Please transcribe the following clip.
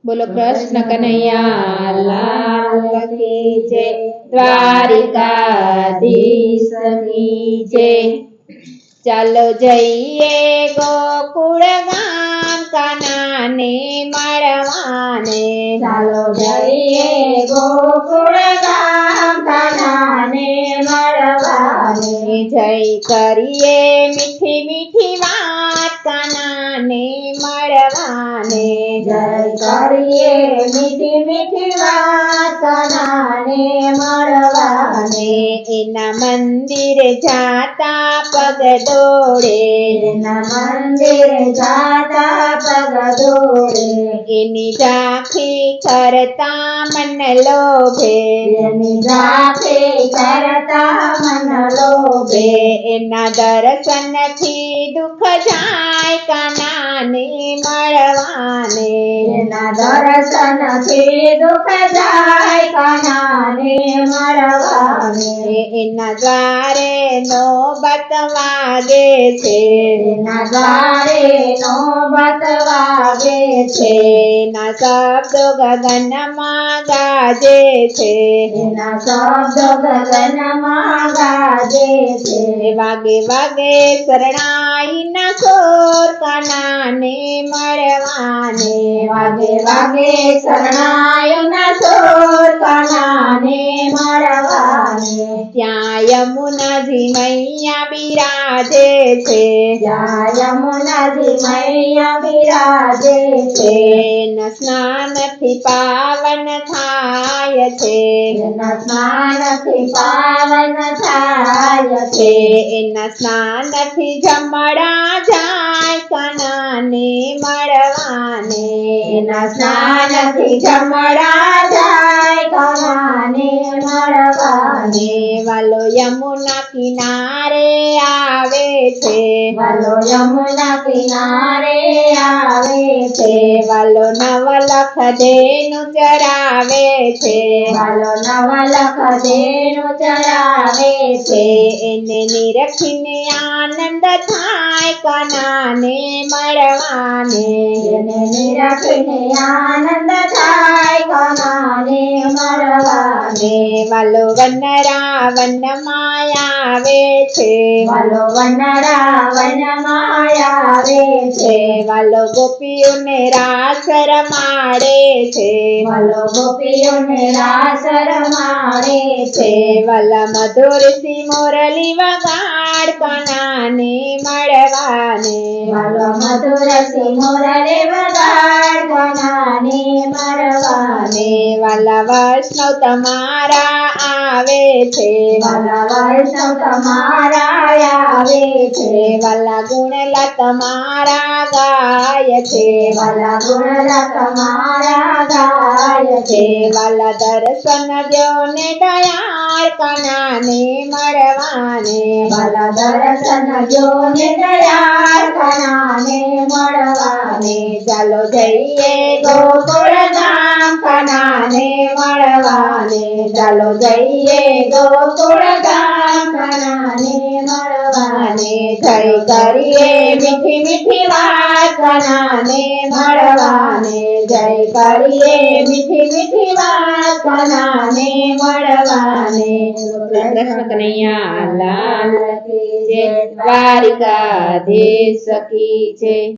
बोलो कृष्ण कन्हैया लाल की जय। द्वारिकाधीश की जय। ચાલો જઈએ ગોકુળ ગામ કાનાને મળવાને। ચાલો જઈએ ગોકુળ ગામ કાનાને મળવાને। જય કરીએ મીઠી મીઠી વાત કાનાને મળવાને। જય કરીએ મીઠી મીઠી વાત કાનાને મળવાને। એના મંદિરે જાતા પગ દોડે। એના મંદિરે જાતા પગ દોડે। એની ઝાંખી કરતા મન લોભે। એની ઝાંખી કરતા મન લોભે। એના દર્શનથી દુઃખ જાય કાનાને મળવાને। એના દર્શનથી દુઃખ જાય કાનાને મળવાને। એના દ્વારે નોબત વાગે છે। એના દ્વારે નોબત વાગે છે। એના શબ્દો ગગનમાં ગાજે છે। એના શબ્દો ગગનમાં ગાજે છે। વાગે વાગે શરણાઈના સોર કાનાને મળવાને। વાગે વાગે શરણાઈના સોર કાનાને મળવાને। ત્યાં યમુનાજી મૈયા બિરાજે છે। ત્યાં યમુનાજી મૈયા બિરાજે છે। એના સ્નાનથી પાવન થાય છે। એના સ્નાનથી પાવન થાય છે। એના સ્નાનથી જમણા જાય કાનાને મળવાને। એના સ્નાનથી જમણા જાય કાનાને મળવાને। વાલો યમુના કિનારે આવે છે। વાલો યમુના કિનારે આવે છે। વાલો નવલખ ધેનુ ચરાવે છે। વાલો નવલખ ધેનુ ચરાવે છે। એને નિરખીને આનંદ થાય કાનાને મળવાને। એને નિરખીને આનંદ થાય કાનાને મળવાને। વાલો વનરા વનમાં આવે છે। વાલો વનરા વનમાં આવે છે। વાલો ગોપીઓને રાસ રમાડે છે। વાલો ગોપીઓને રાસ રમાડે છે। વાલા મધુર સી મોરલી વગાડ કાનાને મળવાને। વાલો મધુર સી મોરલી વગાડ કાનાને મળવાને। વાલા વૈષ્ણવ તમારા આવે છે। વાલા વૈષ્ણવ તમારા આવે છે। વાલા ગુણલા તમારા ગાય છે। વાલા ગુણલા તમારા ગાય છે। વાલા દર્શન દ્યો ને દયાળ કાનાને મળવાને। વાલા દર્શન જોને દયાળ કાનાને મળવાને। ચાલો જઈએ ગોકુળ ગામ કાનાને મળવાને। ચાલો જઈએ ગોકુળ ગામ કાનાને મળવાને। જય કરીએ મીઠી મીઠી વાત કાનાને મળવાને। જય કરીએ મીઠી મીઠી વાત કાનાને મળવાને। કૃષ્ણ કનૈયા લાલ કી જય। દ્વારિકાધીશ કી જય।